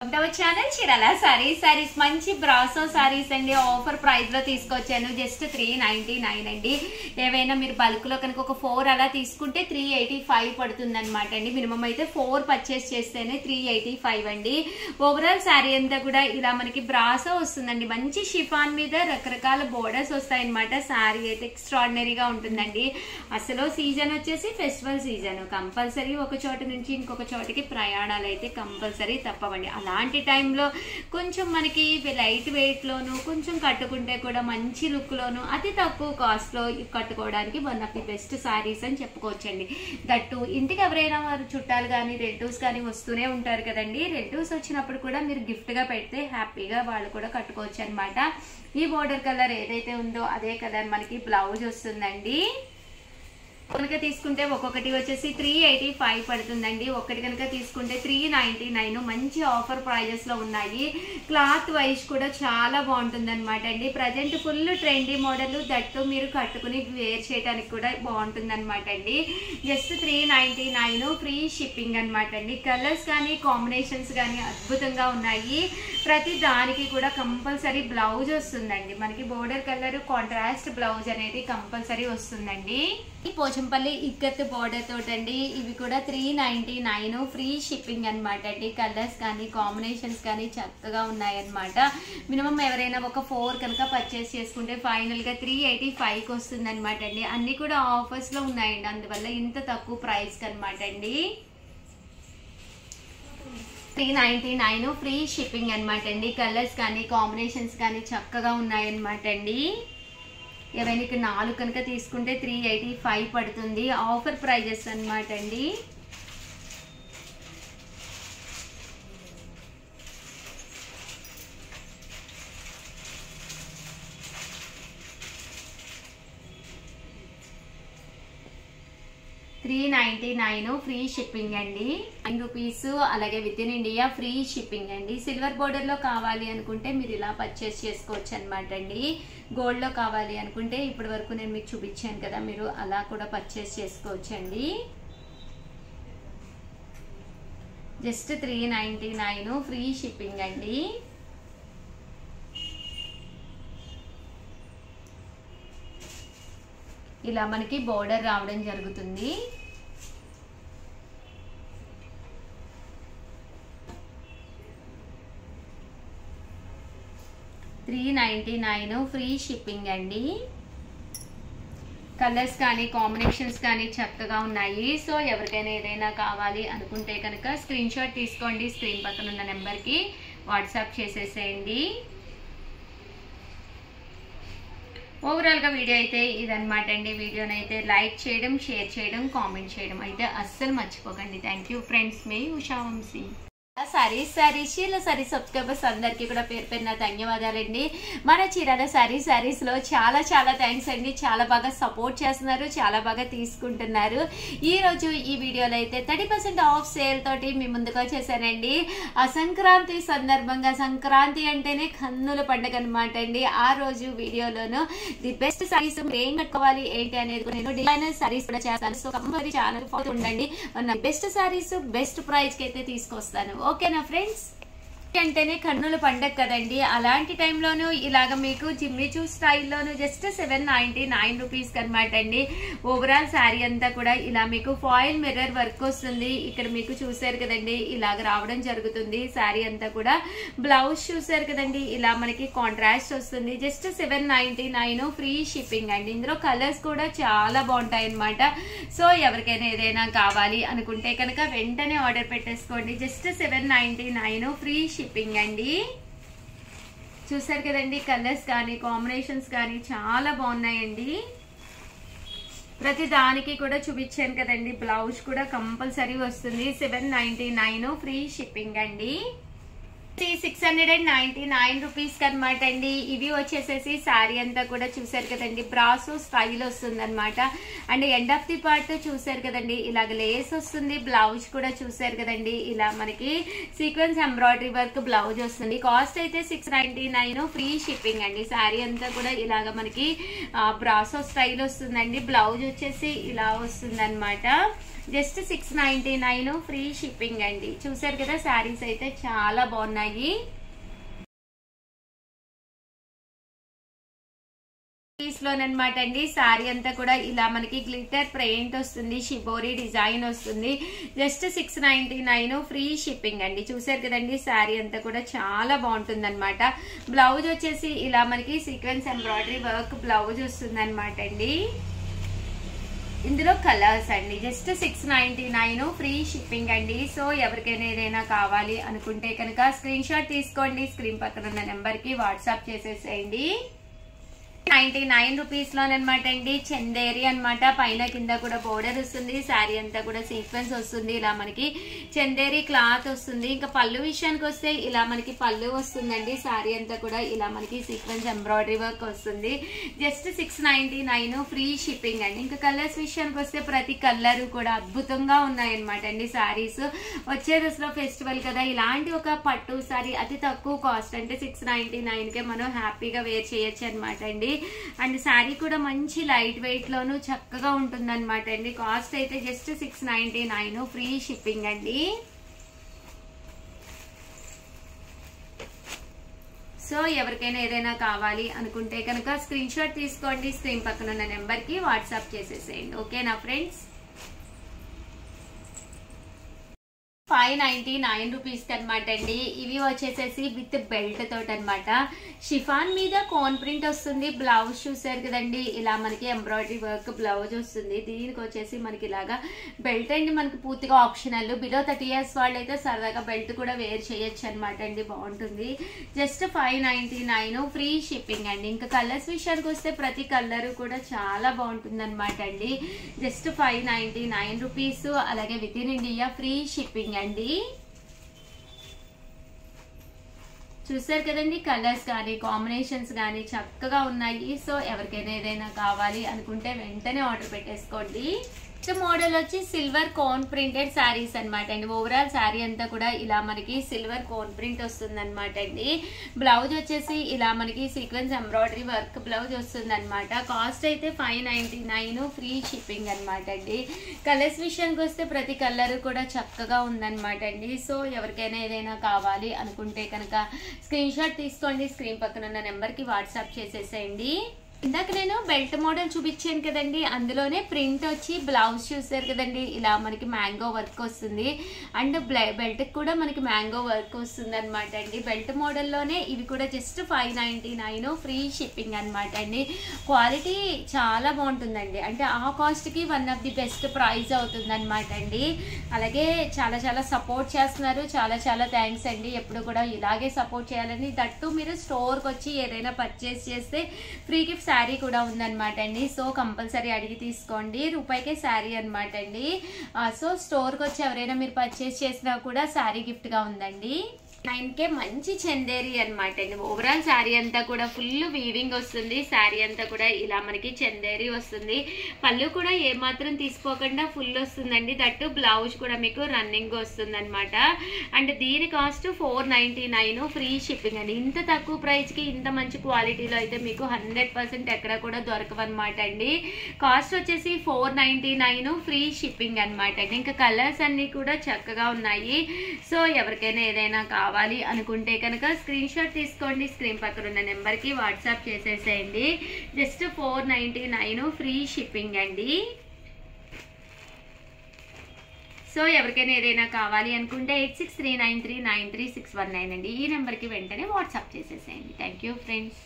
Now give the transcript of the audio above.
Channel Chirala saris మంచి brasso saris అండి. Offer price లో తీసుకొచ్చాను. జస్ట్ 399 అండి. ఏవైనా మీరు బల్క్ లో కనుక ఒక 4 అలా తీసుకుంటే 385 పడుతుంది అనమాట అండి. మినిమం అయితే 4 పర్చేస్ చేస్తేనే 385 అండి. ఓవరాల్ శారీ అంతా కూడా ఇలా మనకి బ్రాసో వస్తుందండి. మంచి షిఫాన్ మీద రకరకాల బోర్డర్స్ వస్తాయి అనమాట. శారీ అయితే ఎక్స్ట్రాడినరీగా ఉంటుందండి. అసలు సీజన్ వచ్చేసి ఫెస్టివల్ సీజన్. కంపల్సరీ ఒక చోట నుంచి ఇంకొక చోటికి ప్రయాణాలు అయితే కంపల్సరీ తప్పవండి. అలాంటి టైంలో కొంచెం మనకి లైట్ వెయిట్ లోను కొంచెం కట్టుకుంటే కూడా మంచి లుక్ లోను అతి తక్కువ కాస్ట్ లో కట్టుకోవడానికి one of the best saris అని చెప్పుకోవచ్చండి. దట్టు ఇంటికి ఎవరైనా వారు చుట్టాలు కానీ రిలేటివ్స్ కానీ వస్తూనే ఉంటారు కదండి. రిలేటివ్స్ వచ్చినప్పుడు కూడా మీరు గిఫ్ట్ గా పెడితే హ్యాపీగా వాళ్ళు కూడా కట్టుకోవచ్చు అనమాట. ఈ బోర్డర్ కలర్ ఏదైతే ఉందో అదే కలర్ మనకి బ్లౌజ్ వస్తుందండి. కనుక తీసుకుంటే ఒక్కొక్కటి వచ్చేసి 385 పడుతుందండి. ఒకటి కనుక తీసుకుంటే 399. మంచి ఆఫర్ ప్రైజెస్ లో ఉన్నాయి. క్లాత్ వైజ్ కూడా చాలా బాగుంటుంది అనమాట అండి. Present full trendy model, that మీరు కట్టుకుని వేర్ చేయడానికి కూడా బాగుంటుంది అనమాట అండి. జస్ట్ 399 ఫ్రీ షిప్పింగ్ అనమాట అండి. కలర్స్ కానీ కాంబినేషన్స్ కానీ అద్భుతంగా ఉన్నాయి. ప్రతి దానికి కూడా కంపల్సరీ బ్లౌజ్ వస్తుందండి. మనకి బోర్డర్ కలర్ కాంట్రాస్ట్ బ్లౌజ్ అనేది కంపల్సరీ వస్తుందండి. ఈ పోచంపల్లి ఇక్కత్ బోర్డర్ తోటండి. ఇవి కూడా 399 ఫ్రీ షిప్పింగ్ అనమాట అండి. కలర్స్ కానీ కాంబినేషన్స్ కానీ చక్కగా ఉన్నాయన్నమాట. మినిమం ఎవరైనా ఒక 4 కనుక పర్చేస్ చేసుకుంటే ఫైనల్ గా 385కి వస్తుంది అనమాట అండి. అన్ని కూడా ఆఫర్స్ లో ఉన్నాయండి. అందువల్ల ఇంత తక్కువ ప్రైస్ అనమాట అండి. 399 ఫ్రీ షిప్పింగ్ అనమాట అండి. కలర్స్ కానీ కాంబినేషన్స్ కానీ చక్కగా ఉన్నాయన్నమాట అండి. ఏవైనా ఇక్కడ 4 కనుక తీసుకుంటే 385 పడుతుంది. ఆఫర్ ప్రైజెస్ అనమాట అండి. $399 ఫ్రీ షిప్పింగ్ అండి. ₹9 అలాగే within India free shipping అండి. సిల్వర్ బోర్డర్ లో కావాలి అనుకుంటే మీరు ఇలా పర్చేస్ చేసుకోవచ్చు అనమాట అండి. గోల్డ్ లో కావాలి అనుకుంటే ఇప్పటి వరకు నేను మీకు చూపించాను కదా, మీరు అలా కూడా పర్చేస్ చేసుకోవచ్చు అండి. జస్ట్ 399 ఫ్రీ షిప్పింగ్ అండి. ఇలా మనకి బోర్డర్ రావడం జరుగుతుంది. $399 ఫ్రీ షిప్పింగ్ అండి. కలర్స్ కానీ కాంబినేషన్స్ కానీ చక్కగా ఉన్నాయి. సో ఎవరికైనా ఏదైనా కావాలి అనుకుంటే కనుక స్క్రీన్ షాట్ తీసుకోండి. స్క్రీన్ పక్కన ఉన్న నెంబర్కి వాట్సాప్ చేసేసేయండి. ఓవరాల్ గా వీడియో అయితే ఇదనమాట అండి. వీడియోని అయితే లైక్ చేయడం, షేర్ చేయడం, కామెంట్ చేయడం అయితే అస్సలు మర్చిపోకండి. Thank you friends. మీ ఉషా వంశీ. సారీస్ సబ్స్క్రైబర్స్ అందరికీ కూడా పేరు పేరున ధన్యవాదాలండి. మన చీరాల సారీస్ లో చాలా థ్యాంక్స్ అండి. చాలా బాగా సపోర్ట్ చేస్తున్నారు, చాలా బాగా తీసుకుంటున్నారు. ఈ రోజు ఈ వీడియోలో అయితే 30% ఆఫ్ సేల్ తోటి మీ ముందుకు వచ్చేసానండి. ఆ సంక్రాంతి సందర్భంగా, సంక్రాంతి అంటేనే కన్నుల పండుగ అనమాట అండి. ఆ రోజు వీడియోలోను ది బెస్ట్ సారీస్ ఏం కట్టుకోవాలి ఏంటి అనేది నేను డిజైనర్ సారీస్ కూడా చేస్తాను. సో కంపల్సరీ ఛానల్ ఫాలో ఉండండి. బెస్ట్ సారీస్ బెస్ట్ ప్రైస్ కి అయితే తీసుకొస్తాను. ఓకేనా ఫ్రెండ్స్? అంటేనే కన్నుల పండగ కదండి. అలాంటి టైంలోనూ ఇలాగ మీకు జిమ్మిచూ స్టైల్లోను జస్ట్ 799 రూపీస్ అనమాట అండి. ఓవరాల్ శారీ అంతా కూడా ఇలా మీకు ఫాయిల్ మిర్రర్ వర్క్ వస్తుంది. ఇక్కడ మీకు చూసారు కదండి, ఇలాగ రావడం జరుగుతుంది. శారీ అంతా కూడా బ్లౌజ్ చూసారు కదండి, ఇలా మనకి కాంట్రాస్ట్ వస్తుంది. జస్ట్ 799 ఫ్రీ షిప్పింగ్ అండి. ఇందులో కలర్స్ కూడా చాలా బాగుంటాయి అనమాట. సో ఎవరికైనా ఏదైనా కావాలి అనుకుంటే కనుక వెంటనే ఆర్డర్ పెట్టేసుకోండి. జస్ట్ 799 ఫ్రీ షిప్పింగ్ అండి. చూసారు కదండి, కలర్స్ కానీ కాంబినేషన్స్ కానీ చాలా బాగున్నాయండి. ప్రతి దానికి కూడా చూపించాను కదండి. బ్లౌజ్ కూడా కంపల్సరీ వస్తుంది. 799 ఫ్రీ షిప్పింగ్ అండి. 699 రూపీస్ అనమాట అండి. ఇవి వచ్చేసేసి శారీ అంతా కూడా చూసారు కదండి, బ్రాసో స్టైల్ వస్తుంది అనమాట. And end of the part చూసారు కదండి, ఇలాగ లేస్ వస్తుంది. బ్లౌజ్ కూడా చూసారు కదండి, ఇలా మనకి సీక్వెన్స్ ఎంబ్రాయిడరీ వర్క్ బ్లౌజ్ వస్తుంది. కాస్ట్ అయితే 699 ఫ్రీ షిప్పింగ్ అండి. శారీ అంతా కూడా ఇలాగ మనకి బ్రాసో స్టైల్ వస్తుందండి. బ్లౌజ్ వచ్చేసి ఇలా వస్తుంది అనమాట. జస్ట్ 699 ఫ్రీ షిప్పింగ్ అండి. చూసారు కదా శారీస్ అయితే చాలా బాగున్నాయి. లోనమాట అండి శారీ అంతా కూడా ఇలా మనకి గ్లిటర్ ప్రింట్ వస్తుంది, షిబోరి డిజైన్ వస్తుంది. జస్ట్ 699 ఫ్రీ షిప్పింగ్ అండి. చూసారు కదండి శారీ అంతా కూడా చాలా బాగుంటుంది అనమాట. బ్లౌజ్ వచ్చేసి ఇలా మనకి సీక్వెన్స్ ఎంబ్రాయిడరీ వర్క్ బ్లౌజ్ వస్తుంది అనమాట అండి. ఇందులో కలర్స్ అండి. జస్ట్ 699 ఫ్రీ షిప్పింగ్ అండి. సో ఎవరికైనా ఏదైనా కావాలి అనుకుంటే కనుక స్క్రీన్ షాట్ తీసుకోండి, స్క్రీన్ పక్కన ఉన్న నెంబర్ కి వాట్సాప్ చేసేసేయండి. 99 రూపీస్ లోనమాట అండి. చందేరి అనమాట. పైన కింద కూడా బోర్డర్ వస్తుంది. శారీ అంతా కూడా సీక్వెన్స్ వస్తుంది. ఇలా మనకి చందేరి క్లాత్ వస్తుంది. ఇంకా పళ్ళు విషయానికి వస్తే ఇలా మనకి పళ్ళు వస్తుందండి. శారీ అంతా కూడా ఇలా మనకి సీక్వెన్స్ ఎంబ్రాయిడరీ వర్క్ వస్తుంది. జస్ట్ 699 ఫ్రీ షిప్పింగ్ అండి. ఇంకా కలర్స్ విషయానికి వస్తే ప్రతి కలర్ కూడా అద్భుతంగా ఉన్నాయన్నమాట అండి. శారీస్ వచ్చే దశలో ఫెస్టివల్ కదా, ఇలాంటి ఒక పట్టు శారీ అతి తక్కువ కాస్ట్ అంటే 699 కే మనం హ్యాపీగా వేర్ చేయొచ్చు అనమాట అండి. అండ్ శారీ కూడా మంచి లైట్ వెయిట్ లోను చక్కగా ఉంటుంది అనమాట అండి. కాస్ట్ అయితే జస్ట్ 699 ఫ్రీ షిప్పింగ్ అండి. సో ఎవరికైనా ఏదైనా కావాలి అనుకుంటే కనుక స్క్రీన్ షాట్ తీసుకోండి, స్క్రీన్ పక్కన ఉన్న నెంబర్ కి వాట్సాప్ చేసేసేయండి. ఓకేనా ఫ్రెండ్స్? 599 రూపీస్ అనమాట అండి. ఇవి వచ్చేసేసి విత్ బెల్ట్ తోటి అనమాట. షిఫాన్ మీద కోన్ ప్రింట్ వస్తుంది. బ్లౌజ్ చూసారు కదండి, ఇలా మనకి ఎంబ్రాయిడరీ వర్క్ బ్లౌజ్ వస్తుంది. దీనికి వచ్చేసి మనకి ఇలాగా బెల్ట్ అండి. మనకి పూర్తిగా ఆప్షనల్. బిలో 30 years వాళ్ళైతే సరదాగా బెల్ట్ కూడా వేర్ చేయొచ్చు అనమాట అండి. బాగుంటుంది. జస్ట్ 599 ఫ్రీ షిప్పింగ్ అండి. ఇంకా కలర్స్ విషయానికి వస్తే ప్రతి కలర్ కూడా చాలా బాగుంటుంది అనమాట అండి. Just 599 rupees. అలాగే within India free shipping అండి. చూసారు కదండి, కలర్స్ కానీ కాంబినేషన్స్ కానీ చక్కగా ఉన్నాయి. సో ఎవరికైనా ఏదైనా కావాలి అనుకుంటే వెంటనే ఆర్డర్ పెట్టేసుకోండి. నెక్స్ట్ మోడల్ వచ్చి సిల్వర్ కోన్ ప్రింటెడ్ శారీస్ అనమాట అండి. ఓవరాల్ శారీ అంతా కూడా ఇలా మనకి సిల్వర్ కోన్ ప్రింట్ వస్తుంది అనమాట అండి. బ్లౌజ్ వచ్చేసి ఇలా మనకి సీక్వెన్స్ ఎంబ్రాయిడరీ వర్క్ బ్లౌజ్ వస్తుంది అనమాట. కాస్ట్ అయితే 599 ఫ్రీ షిప్పింగ్ అనమాట అండి. కలర్స్ విషయానికి వస్తే ప్రతి కలర్ కూడా చక్కగా ఉందన్నమాట అండి. సో ఎవరికైనా ఏదైనా కావాలి అనుకుంటే కనుక స్క్రీన్ షాట్ తీసుకోండి, స్క్రీన్ పక్కన ఉన్న నెంబర్ కి వాట్సాప్ చేసేసేయండి. ఇందాక నేను బెల్ట్ మోడల్ చూపించాను కదండి, అందులోనే ప్రింట్ వచ్చి బ్లౌజ్ చూసారు కదండి, ఇలా మనకి మ్యాంగో వర్క్ వస్తుంది. అండ్ బెల్ట్ కూడా మనకి మ్యాంగో వర్క్ వస్తుంది అనమాట అండి. బెల్ట్ మోడల్లోనే ఇవి కూడా జస్ట్ 599 ఫ్రీ షిప్పింగ్ అనమాట అండి. క్వాలిటీ చాలా బాగుంటుందండి. అంటే ఆ కాస్ట్కి one of the best price అవుతుంది అనమాట అండి. అలాగే చాలా చాలా సపోర్ట్ చేస్తున్నారు. చాలా చాలా థ్యాంక్స్ అండి. ఎప్పుడు కూడా ఇలాగే సపోర్ట్ చేయాలని. దట్టు మీరు స్టోర్కి వచ్చి ఏదైనా పర్చేస్ చేస్తే ఫ్రీ గిఫ్ట్ శారీ కూడా ఉందన్నమాట అండి. సో కంపల్సరీ అడిగి తీసుకోండి. రూపాయికే శారీ అనమాట అండి. సో స్టోర్కి వచ్చి ఎవరైనా మీరు పర్చేస్ చేసినా కూడా శారీ గిఫ్ట్గా ఉందండి. 9K మంచి చందేరి అనమాట అండి. ఓవరాల్ శారీ అంతా కూడా ఫుల్ వీవింగ్ వస్తుంది. శారీ అంతా కూడా ఇలా మనకి చందేరి వస్తుంది. పళ్ళు కూడా ఏమాత్రం తీసుకోకుండా ఫుల్ వస్తుందండి. దట్టు బ్లౌజ్ కూడా మీకు రన్నింగ్ వస్తుంది అనమాట. అండ్ దీని కాస్ట్ 499 ఫ్రీ షిప్పింగ్ అండి. ఇంత తక్కువ ప్రైస్కి ఇంత మంచి క్వాలిటీలో అయితే మీకు 100% ఎక్కడ కూడా దొరకవన్నమాట అండి. కాస్ట్ వచ్చేసి 499 ఫ్రీ షిప్పింగ్ అనమాట అండి. ఇంకా కలర్స్ అన్నీ కూడా చక్కగా ఉన్నాయి. సో ఎవరికైనా ఏదైనా కావాలి అనుకుంటే కనుక స్క్రీన్ షాట్ తీసుకోండి, స్క్రీన్ పక్కన ఉన్న నెంబర్కి వాట్సాప్ చేసేసేయండి. జస్ట్ 499 ఫ్రీ షిప్పింగ్ అండి. సో ఎవరికైనా ఏదైనా కావాలి అనుకుంటే 8639393619 అండి. ఈ నెంబర్కి వెంటనే వాట్సాప్ చేసేసేయండి. Thank you friends.